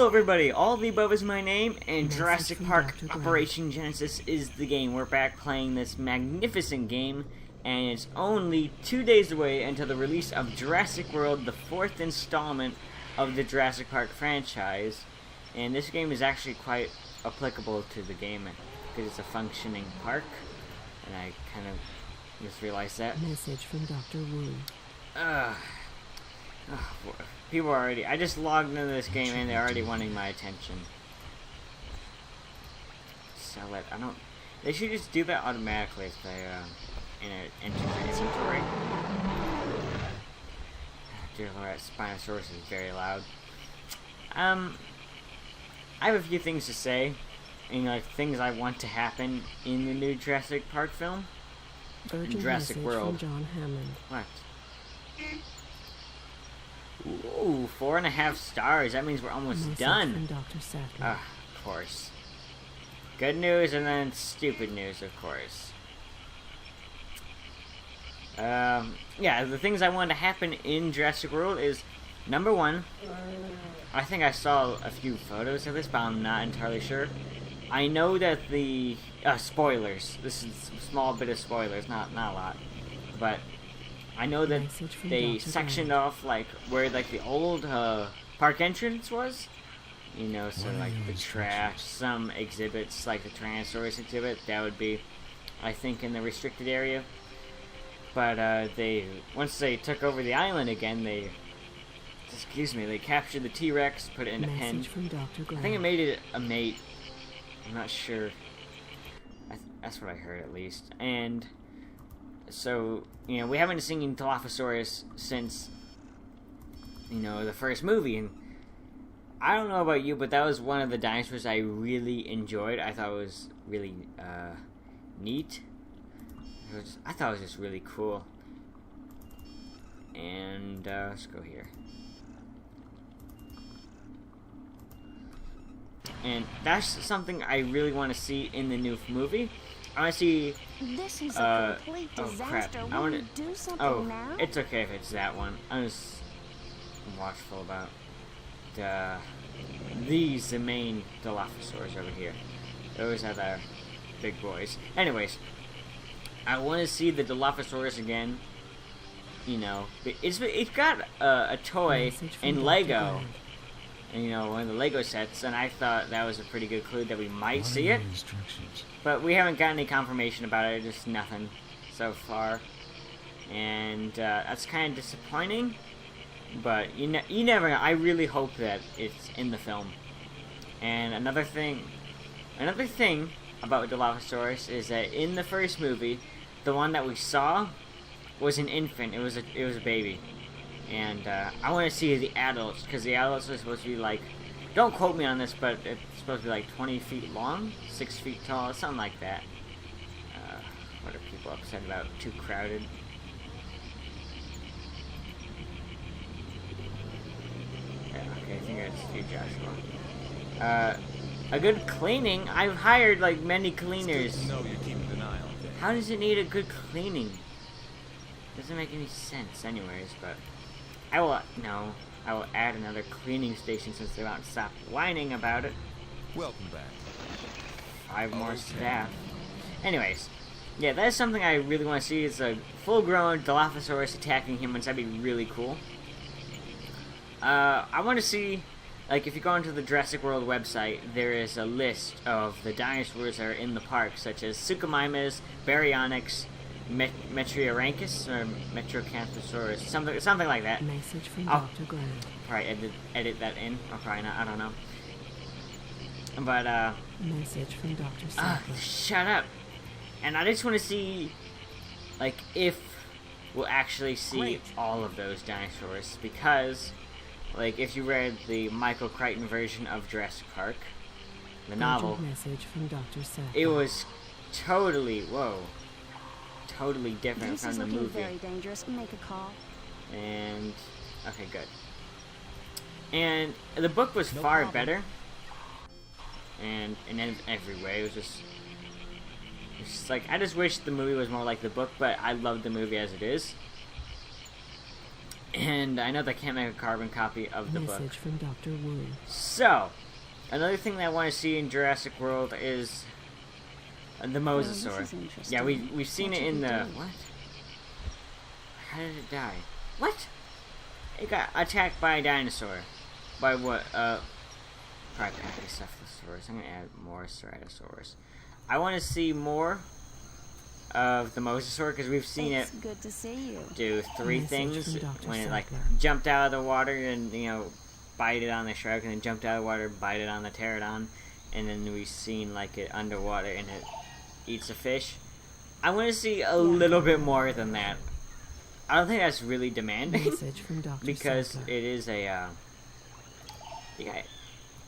Hello everybody, all of the above is my name, and Jurassic Park Operation Genesis is the game. We're back playing this magnificent game, and it's only 2 days away until the release of Jurassic World, the 4th installment of the Jurassic Park franchise. And this game is actually quite applicable to the game, because it's a functioning park, and I kind of just realized that. Message from Dr. Wu. People are already... I just logged into this game and they're already wanting my attention. Sell it. I don't... They should just do that automatically if they enter the inventory. Dear Lord, Spinosaurus is very loud. I have a few things to say. And, like, things I want to happen in the new Jurassic Park film. Urgent Jurassic World. From John Hammond. What? Ooh, 4.5 stars. That means we're almost done. From Dr. Sattler. Of course. Good news and then stupid news, of course. Yeah, the things I want to happen in Jurassic World is, number one, I think I saw a few photos of this, but I'm not entirely sure. I know that the spoilers. This is a small bit of spoilers, not a lot, but I know that they sectioned off like where like the old park entrance was. You know, so like the trash, some exhibits like the Tyrannosaurus exhibit, that would be, I think, in the restricted area. But they once they took over the island again, they captured the T-Rex, put it in a pen. I think it made it a mate. I'm not sure. That's what I heard, at least. And so, you know, we haven't seen Dilophosaurus since, you know, the first movie. And I don't know about you, but that was one of the dinosaurs I really enjoyed. I thought it was really neat. I thought it was just really cool. And let's go here. And that's something I really want to see in the new movie. I want to see. This is a complete disaster. I want to do something now. It's okay if it's that one. I'm just watchful about the main Dilophosaurs over here. Those are the big boys. Anyways, I want to see the Dilophosaurus again. You know, it's got a toy in Lego. And, you know, one of the Lego sets, and I thought that was a pretty good clue that we might see it. But we haven't got any confirmation about it, just nothing so far. And that's kind of disappointing. But you never know. I really hope that it's in the film. And another thing about Dilophosaurus is that in the first movie, the one that we saw was an infant. It was a baby. And I want to see the adults, because the adults are supposed to be like, don't quote me on this, but it's supposed to be like 20 feet long, 6 feet tall, something like that. What are people upset about? Too crowded. Yeah, okay, I think that's you, Joshua. A good cleaning? I've hired like many cleaners. How does it need a good cleaning? Doesn't make any sense anyways, but I will add another cleaning station since they won't stop whining about it. Welcome back. 5 more staff. Anyways, yeah, that is something I really want to see. Is a full-grown Dilophosaurus attacking humans. That'd be really cool. I want to see, like, if you go onto the Jurassic World website, there is a list of the dinosaurs that are in the park, such as Suchomimus, Baryonyx, Metriorhynchus or Metrocanthosaurus, something like that. Message from Dr. Grant. Probably edit that in, or probably not. I don't know. But message from Dr. Sattler. Shut up. And I just want to see, like, if we'll actually see all of those dinosaurs, because, like, if you read the Michael Crichton version of Jurassic Park, the novel, message from Dr. Sattler. It was totally different This from is the looking movie. very dangerous. Make a call. And okay, good. And the book was far better. And in every way, it was just like, I just wish the movie was more like the book, but I love the movie as it is. And I know they can't make a carbon copy of the book. Message from Dr. Wu. So, another thing that I want to see in Jurassic World is the Mosasaur. this is interesting. Yeah, we've seen What it should in we the... do? What? How did it die? What? It got attacked by a dinosaur. By what? Brachiocephalosaurus. I'm going to add more Ceratosaurus. I want to see more of the Mosasaur because we've seen It's it good to see you. do three Message things from Dr. when it like Sackler. jumped out of the water and bite it on the shark, and then jumped out of the water, bite it on the pterodon, and then we've seen like it underwater and it eats a fish. I want to see a little bit more than that. I don't think that's really demanding Message from Dr. because Sackler. it is a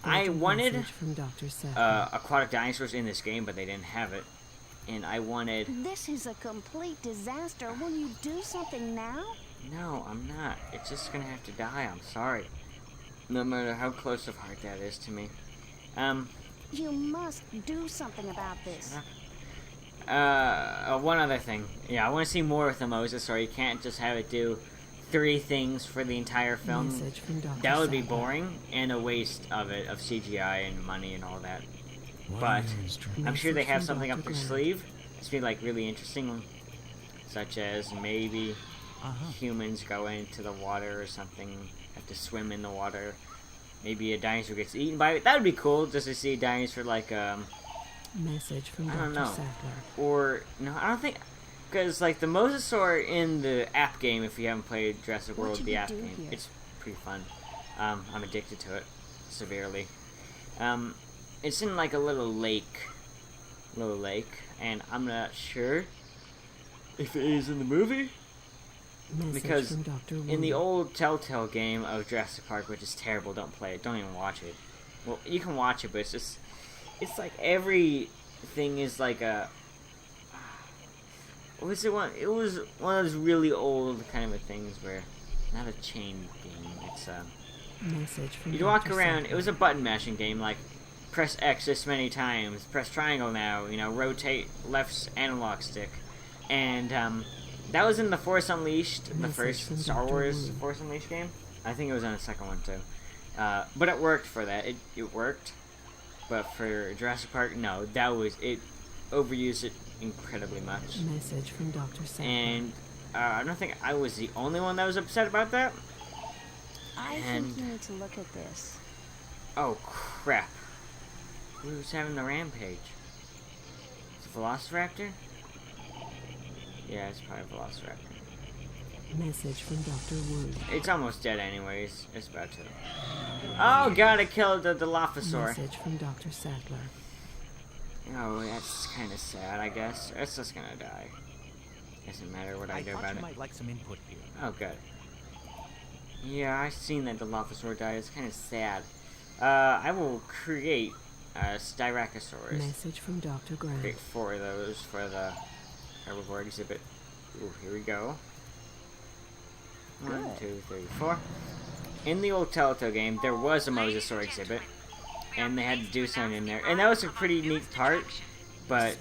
I wanted Message from Dr. Sackler. aquatic dinosaurs in this game, but they didn't have it, and I wanted. This is a complete disaster. Will you do something now? No, I'm not. It's just gonna have to die. I'm sorry. No matter how close of heart that is to me. You must do something about this. One other thing. Yeah, I want to see more with the Mosasaur. You can't just have it do 3 things for the entire film. Message from Dr. That would be Sackler. boring and a waste of CGI and money and all that. What But are your instructions? I'm sure they have Message from something up Dr. their Grant. sleeve. It's be like really interesting, such as maybe humans go into the water or something, have to swim in the water. Maybe a dinosaur gets eaten by it. That would be cool, just to see a dinosaur like Message from I Dr. don't know. Sackler. Or no, I don't think, because like the Mosasaur in the app game, if you haven't played Jurassic What World, should the we app do game, here? it's pretty fun. I'm addicted to it severely. It's in like a little lake, and I'm not sure if it is in the movie. Message Because from Dr. in the Wu. old Telltale game of Jurassic Park, which is terrible, don't play it, don't even watch it. Well, you can watch it, but it's like everything is like a... What was it one? It was one of those really old kind of things where, not a chain game, it's Message from you'd walk Dr. around, Sackler. it was a button mashing game, like, press X this many times, press triangle now, rotate left analog stick. And, that was in the Force Unleashed, the Message first from Star Dr. Wars Wu. Force Unleashed game. I think it was on the second one, too. But it worked for that. It worked. But for Jurassic Park, no. It overused it incredibly much. Message from Dr. Sackler. And, I don't think I was the only one that was upset about that. I And- think you need to look at this. Oh, crap. Who's having the rampage? It's a Velociraptor? Yeah, it's probably a Velociraptor. Message from Dr. Wu. It's almost dead anyways. It's about to. Oh god, I killed the Dilophosaur. Message from Dr. Sackler. Oh, that's kind of sad, I guess. It's just gonna die. Doesn't matter what I do thought about you it. might like some input here. Oh, good. Yeah, I've seen that Dilophosaur die. It's kind of sad. I will create a Styracosaurus. Message from Dr. Grant. Create 4 of those for the herbivore exhibit. Ooh, here we go. 1, 2, 3, 4. In the old Telltale game, there was a Mosasaur exhibit, and they had to do something in there, and that was a pretty neat part. But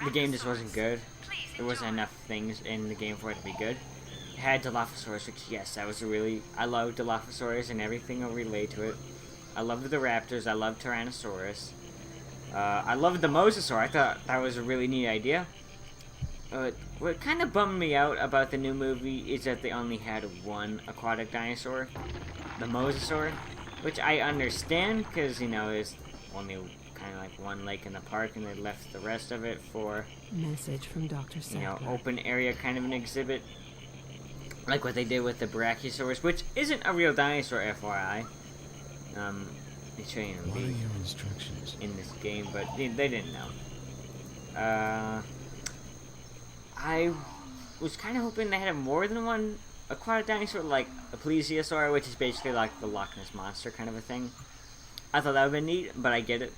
the game just wasn't good. There wasn't enough things in the game for it to be good. It had Dilophosaurus, which yes, that was I love Dilophosaurus and everything will relate to it. I loved the raptors. I loved Tyrannosaurus. I loved the Mosasaur. I thought that was a really neat idea. What kind of bummed me out about the new movie is that they only had one aquatic dinosaur, the Mosasaur, which I understand because, there's only kind of like one lake in the park and they left the rest of it for, Message from Dr. Sackler. open area kind of an exhibit. Like what they did with the Brachiosaurus, which isn't a real dinosaur, FYI. They show you What are your instructions? in this game, but they didn't know. I was kind of hoping they had more than one aquatic dinosaur, like a plesiosaur, which is basically like the Loch Ness Monster kind of a thing. I thought that would have been neat, but I get it.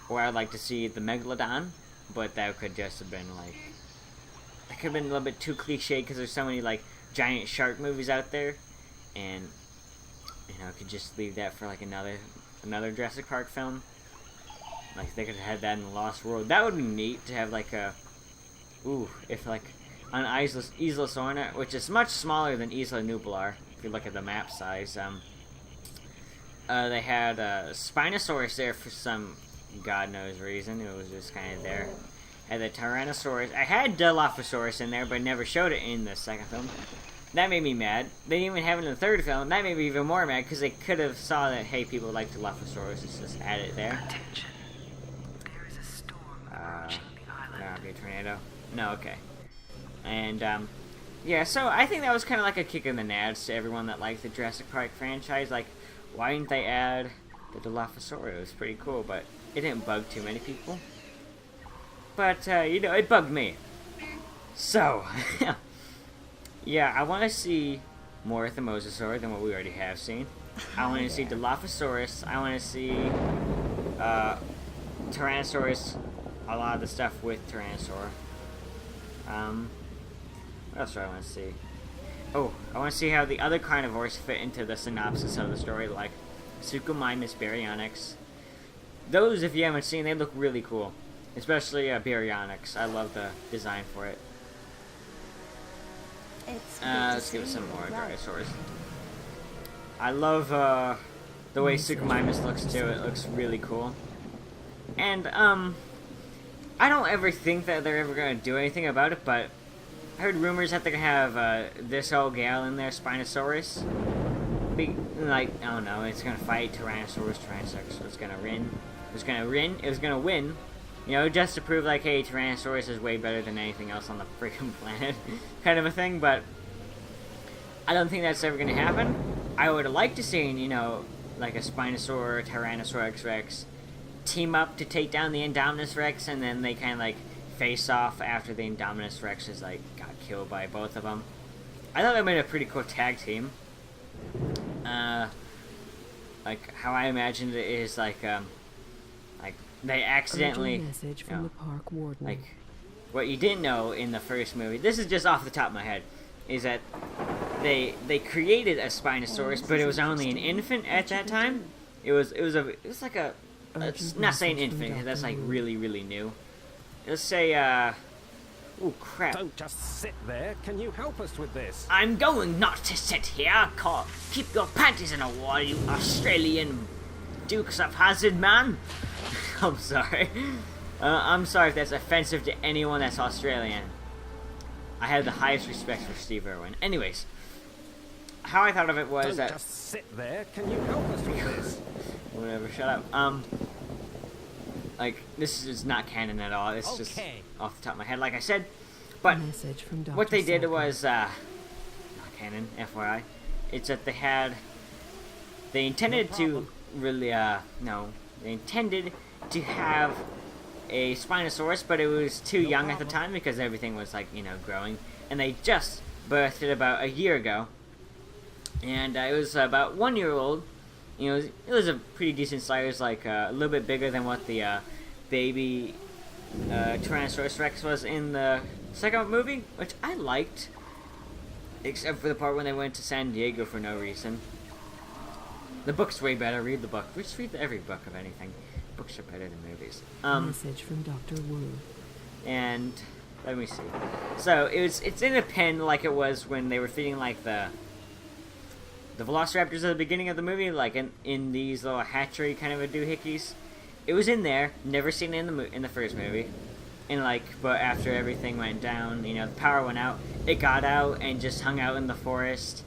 Or I'd like to see the Megalodon, but that could just have been like... That could have been a little bit too cliche, because there's so many like giant shark movies out there, and could just leave that for like another Jurassic Park film. Like they could have had that in the Lost World. That would be neat to have like a... Ooh, if like... on Isla Sorna, which is much smaller than Isla Nublar, if you look at the map size. They had Spinosaurus there for some god knows reason. It was just kind of there. Had the Tyrannosaurus. I had Dilophosaurus in there, but never showed it in the second film. That made me mad. They didn't even have it in the third film. That made me even more mad, because they could have saw that, hey, people like Dilophosaurus, let's just add it there. Attention. There is a storm approaching the island. That'll be a tornado. No, okay. And, yeah, so I think that was kind of like a kick in the nads to everyone that liked the Jurassic Park franchise. Like, why didn't they add the Dilophosaurus? It was pretty cool, but it didn't bug too many people. But, you know, it bugged me. So, yeah, I want to see more of the Mosasaur than what we already have seen. I want to see Dilophosaurus. I want to see Tyrannosaurus. A lot of the stuff with Tyrannosaur. What else do I want to see? Oh, I want to see how the other carnivores fit into the synopsis of the story, like Suchomimus Baryonyx. Those, if you haven't seen, they look really cool. Especially Baryonyx. I love the design for it. It's Let's give it some more dinosaurs. I love the way Suchomimus looks too. It looks really cool. And I don't ever think that they're ever going to do anything about it, but I heard rumors that they're going to have this old gal in there, Spinosaurus. Like, I don't know, it's going to fight Tyrannosaurus. Tyrannosaurus was going to win. It was going to win. You know, just to prove, like, hey, Tyrannosaurus is way better than anything else on the freaking planet, kind of a thing, but I don't think that's ever going to happen. I would like to see, you know, like a Spinosaur, Tyrannosaurus Rex team up to take down the Indominus Rex, and then they kind of, like, face off after the Indominus Rex is, like, got killed by both of them. I thought that made a pretty cool tag team. Like, how I imagined it is, like, they accidentally, Message from the park warden. like, what you didn't know in the first movie, this is just off the top of my head, is that they created a Spinosaurus, but it was only an infant at that time. It was like a, it's not saying infant, that's like really, really new. Let's say, oh crap. Don't just sit there. Can you help us with this? I'm going not to sit here. Keep your panties in a wall, you Australian Dukes of Hazzard man. I'm sorry. I'm sorry if that's offensive to anyone that's Australian. I have the highest respect for Steve Irwin. Anyways, how I thought of it was Don't that... just sit there. Can you help us with this? Whatever, shut up. Like, this is not canon at all. It's just off the top of my head, like I said. But Message from Dr. what they did Sadler. was, not canon, FYI. It's that they intended to really, they intended to have a Spinosaurus, but it was too young at the time because everything was, like, you know, growing. And they just birthed it about a year ago. And it was about 1 year old. You know, it was a pretty decent size, like a little bit bigger than what the baby Tyrannosaurus Rex was in the second movie, which I liked, except for the part when they went to San Diego for no reason. The book's way better. Read the book. Just read every book of anything. Books are better than movies. Message from Dr. Wu. And let me see. So it's in a pen like it was when they were feeding like the Velociraptors at the beginning of the movie, like in these little hatchery kind of a doohickeys. It was in there, never seen it in the first movie, and like, but after everything went down, you know, the power went out. It got out and just hung out in the forest,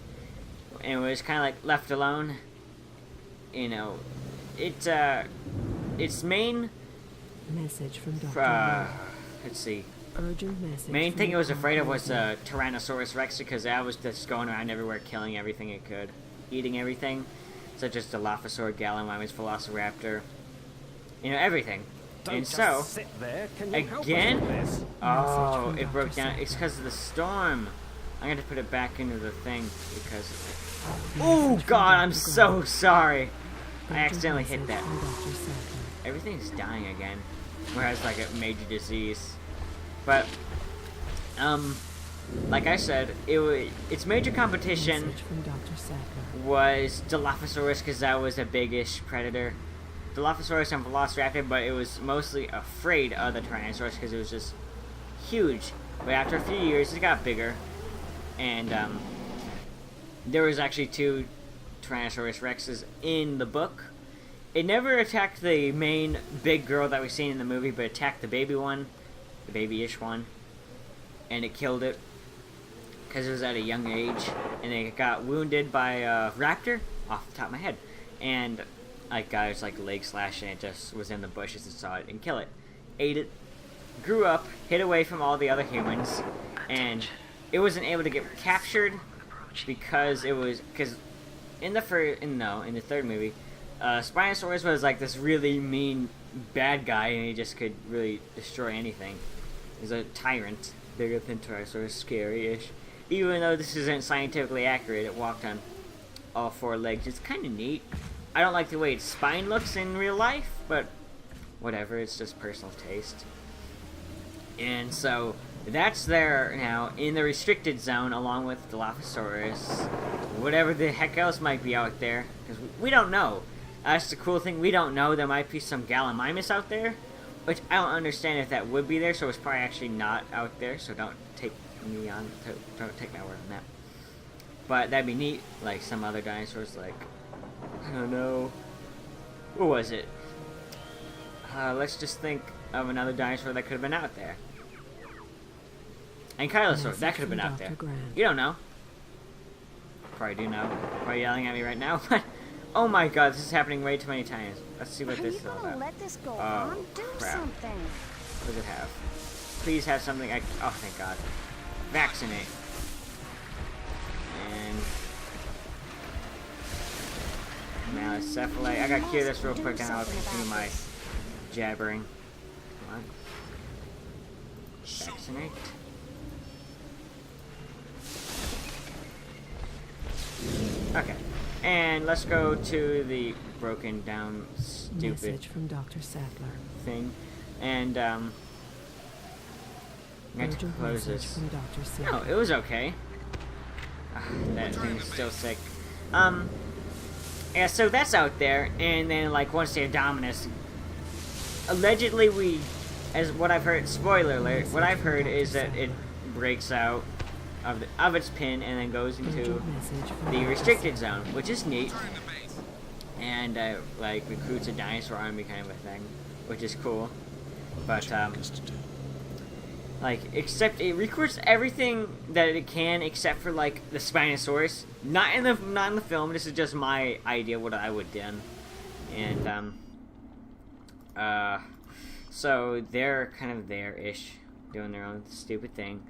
and was kind of like left alone. You know, its main Message from Dr. let's see. Urgent message. Main from thing the it was park afraid of was warden. Tyrannosaurus Rex, because that was just going around everywhere, killing everything it could, eating everything, such as Dilophosaur, Gallimimus, Velociraptor, you know, everything. Don't And just so, sit there. Can you help us again, with this? oh, from it Dr. broke down. Sadler. It's because of the storm. I'm gonna put it back into the thing because of it. Oh God, I'm so sorry. I accidentally hit that. From Dr. Sadler. Everything's dying again, whereas like a major disease. But like I said, its major competition Message from Dr. Sadler. was Dilophosaurus, because that was a big-ish predator. Dilophosaurus and Velociraptor, but it was mostly afraid of the Tyrannosaurus because it was just huge. But after a few years, it got bigger, and there was actually 2 Tyrannosaurus Rexes in the book. It never attacked the main big girl that we've seen in the movie, but attacked the baby one, the baby-ish one, and it killed it because it was at a young age, and it got wounded by a raptor off the top of my head, and like got its like leg slashed, and it just was in the bushes and saw it and kill it, ate it, grew up, hid away from all the other humans, and it wasn't able to get captured because in the third movie, Spinosaurus was like this really mean bad guy, and he just could really destroy anything. He's a tyrant, bigger than Tyrannosaurus, scary-ish. Even though this isn't scientifically accurate, it walked on all 4 legs. It's kind of neat. I don't like the way its spine looks in real life, but whatever, it's just personal taste. And so, that's there now in the restricted zone, along with Dilophosaurus, whatever the heck else might be out there, because we don't know. That's the cool thing, we don't know. There might be some Gallimimus out there, which I don't understand if that would be there, so it's probably actually not out there, so don't take my word on that. But that'd be neat, like some other dinosaurs, like, I don't know, what was it? Let's just think of another dinosaur that could have been out there. Ankylosaur, that could have been out there. You don't know. Probably do know. Probably yelling at me right now, but oh my god, this is happening way too many times. Let's see what this is all Are you gonna about. let this go on? Do crap. something. What does it have? Please have something oh, thank god. Vaccinate. And Malicephalate. I gotta cure this real quick and I'll continue my jabbering. Come on. Vaccinate. Okay. And let's go to the broken down stupid Message from Dr. Sattler. thing. And I'm going to Urgent close message this. from Dr. Sattler. No, it was okay. That thing's still sick. Yeah, so that's out there, and then, like, once the Indominus, allegedly as what I've heard, spoiler alert, what I've heard is that it breaks out of its pin and then goes into Urgent message from the Dr. restricted Sattler. zone, which is neat, and, like, recruits a dinosaur army kind of a thing, which is cool, but, like, except it recruits everything that it can except for, like, the Spinosaurus. Not in the film. This is just my idea what I would do. And so they're kind of there-ish, doing their own stupid thing.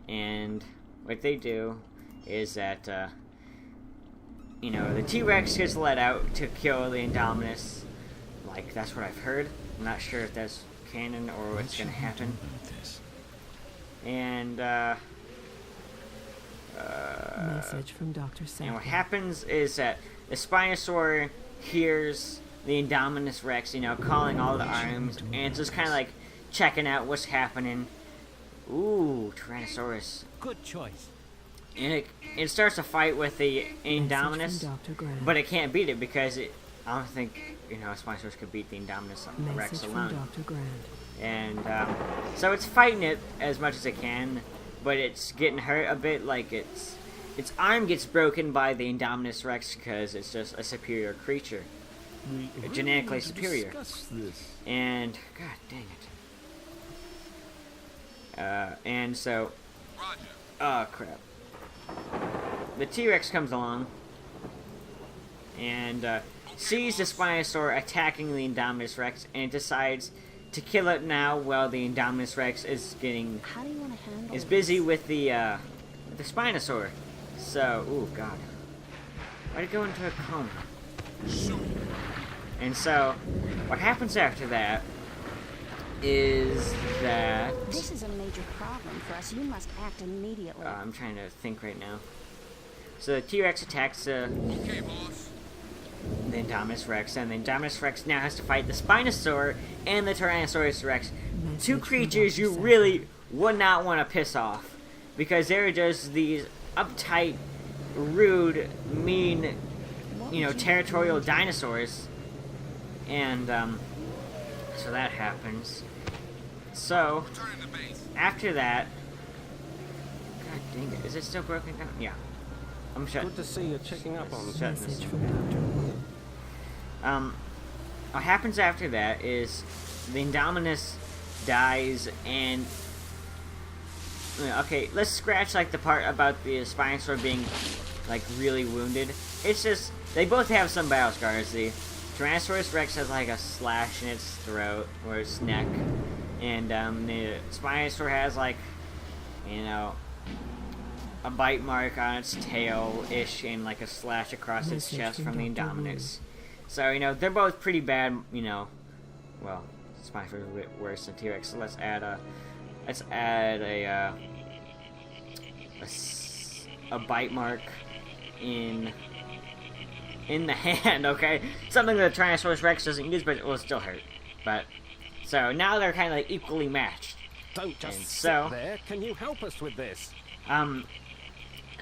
And what they do is that you know, the T-Rex gets let out to kill the Indominus. Like, that's what I've heard. I'm not sure if that's canon or what's gonna happen. And Message from Dr. Sattler. and what happens is that the Spinosaur hears the Indominus Rex, you know, calling all the arms, and it's just kind of like checking out what's happening. Ooh, Tyrannosaurus. Good choice. And it starts a fight with the Indominus, Message from Dr. Grant. but it can't beat it because I don't think, you know, a Spinosaurus could beat the Indominus Rex Message from alone. Dr. Grant. And so it's fighting it as much as it can, but it's getting hurt a bit. Like its arm gets broken by the Indominus Rex because it's just a superior creature, genetically superior. And god dang it. And so, oh crap. The T-Rex comes along and sees the Spinosaur attacking the Indominus Rex and decides to kill it now while the Indominus Rex is getting How do you want to handle busy with the Spinosaur. So, ooh god, why'd it go into a coma? And so, what happens after that is that This is a major problem for us. You must act immediately. I'm trying to think right now. So the T-Rex attacks the Indominus Rex, and the Indominus Rex now has to fight the Spinosaur and the Tyrannosaurus Rex. Two creatures you really would not want to piss off, because they're just these uptight, rude, mean, you know, territorial dinosaurs. And so that happens. So after that, think, is it still broken down? Yeah. I'm shutting. Good to see you checking up on Shut us. this. Message from Dr. Wu. What happens after that is the Indominus dies, and okay, let's scratch like the part about the Spinosaurus being like really wounded. It's just they both have some battle scars. The Tyrannosaurus Rex has like a slash in its throat or its neck, and the Spinosaurus has like, you know, a bite mark on its tail-ish and like a slash across its Message chest from from the Dr. Indominus. So, you know, they're both pretty bad, you know. Well, Spinosaurus is a bit worse than T-Rex, so let's add a bite mark in the hand, okay? Something that the Tyrannosaurus Rex doesn't use, but it will still hurt. But, so now they're kind of like equally matched. Don't just And sit so- there. Can you help us with this?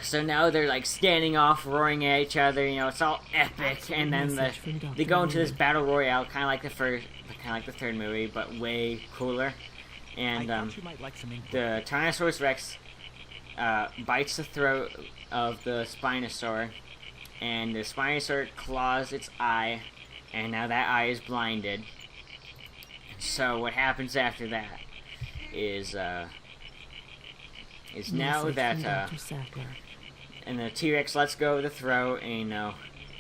So now they're like standing off, roaring at each other. You know, it's all epic, and then Message from Dr. they go into this Wu. battle royale, kind of like the third movie, but way cooler. And I thought you might like some input. the Tyrannosaurus Rex bites the throat of the Spinosaur, and the Spinosaur claws its eye, and now that eye is blinded. So what happens after that is now Message that from Dr. Sackler. and the T-Rex lets go of the throat, and you know,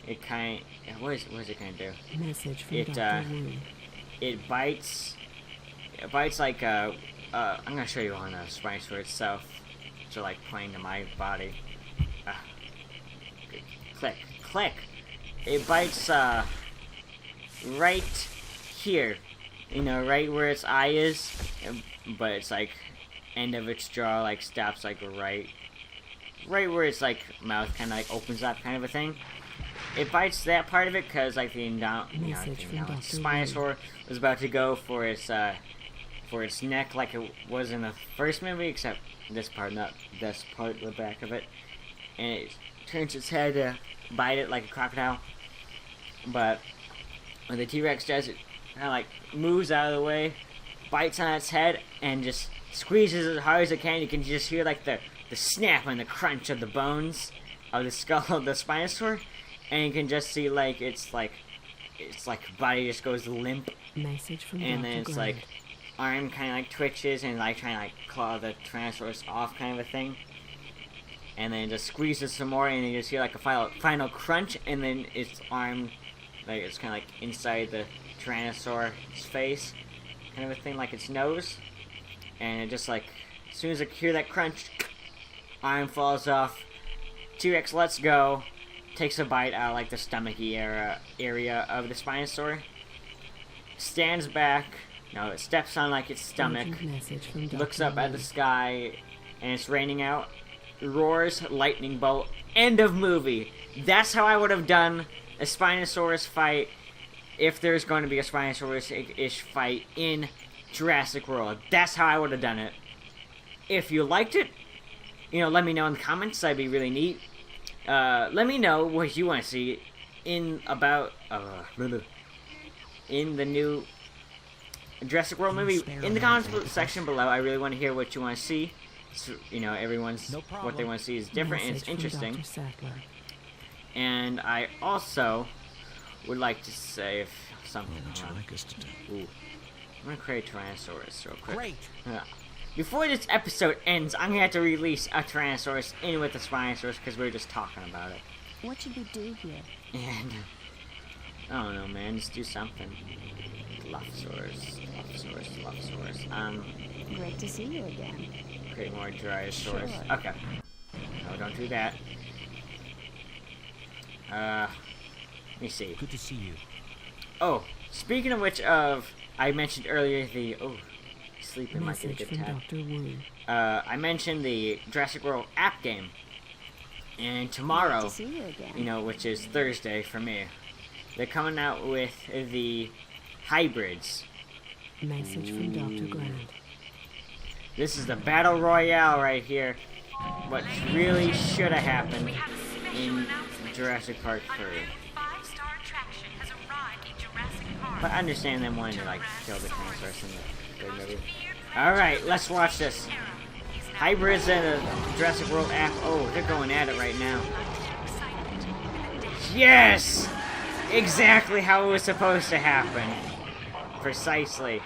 it kind of, what is it gonna do? Message from It, Dr. Wu. It bites like I'm gonna show you on the Spinosaur itself, so like playing to my body. Click. It bites right here, you know, right where its eye is, but it's like end of its jaw like stops like right where its like mouth kind of like opens up, kind of a thing. It bites that part of it because like the Message from Dr. Spinosaur was about to go for its neck like it was in the first movie, except this part, not this part, the back of it, and it turns its head to bite it like a crocodile. But when the T-Rex does, it kind of like moves out of the way, bites on its head, and just squeezes as hard as it can. You can just hear like the snap and the crunch of the bones of the skull of the Spinosaur, and you can just see like its body just goes limp, Message from and Dr. then its Grant. like arm kind of like twitches and like trying to like claw the Tyrannosaurus off, kind of a thing. And then it just squeezes some more, and you just hear like a final crunch, and then its arm, like it's kind of like inside the Tyrannosaurus face, kind of a thing, like its nose. And it just like, as soon as I hear that crunch, arm falls off. T-Rex lets go, takes a bite out of like the stomachy area of the Spinosaur, stands back. No, it steps on like its stomach, Urgent message from Dr. looks up at the Wu. sky, and it's raining out. Roars, lightning bolt, end of movie. That's how I would have done a Spinosaurus fight if there's going to be a Spinosaurus-ish fight in Jurassic World. That's how I would have done it. If you liked it, you know, let me know in the comments. That'd be really neat. Let me know what you want to see in the new Jurassic World movie in the comments section below. I really want to hear what you want to see. So, you know, everyone's No what they problem. want to see is different and it's Message from interesting. Dr. Sackler. And I also would like to say if What something. would you like us to do? Ooh. I'm gonna create Tyrannosaurus real quick. Great. Before this episode ends, I'm gonna have to release a Tyrannosaurus in with the Spinosaurus because we were just talking about it. What should we do here? And I don't know, man. Just do something. Dilophosaurus. Great to see you again. Create more Gyrosaurus. Sure. Okay. No, don't do that. Let me see. Good to see you. Oh, speaking of which, I mentioned earlier the sleeping might get a Message good from time. Dr. Wu. I mentioned the Jurassic World app game, and tomorrow, Great to see you again. you know, which is Thursday for me, they're coming out with the hybrids. Message from Dr. Grant. This is the battle royale right here. What really should have happened in Jurassic Park 3. Five-star attraction has arrived in Jurassic Park. But I understand them wanting to like kill the Tyrannosaurus in the third movie. Alright, let's watch this. He's Hybrids and the Jurassic World app. Oh, they're going at it right now. Yes! Exactly how it was supposed to happen. Precisely.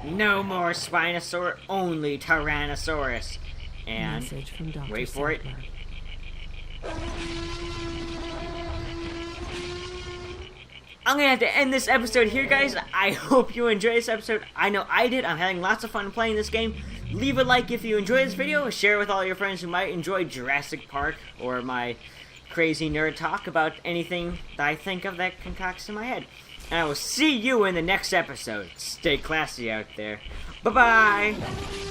No more Spinosaurus, only Tyrannosaurus. And, Message from Dr. wait for it. Sattler. I'm gonna have to end this episode here, guys. I hope you enjoyed this episode. I know I did. I'm having lots of fun playing this game. Leave a like if you enjoyed this video. Share it with all your friends who might enjoy Jurassic Park or my crazy nerd talk about anything that I think of that concocts in my head. And I will see you in the next episode. Stay classy out there. Bye-bye!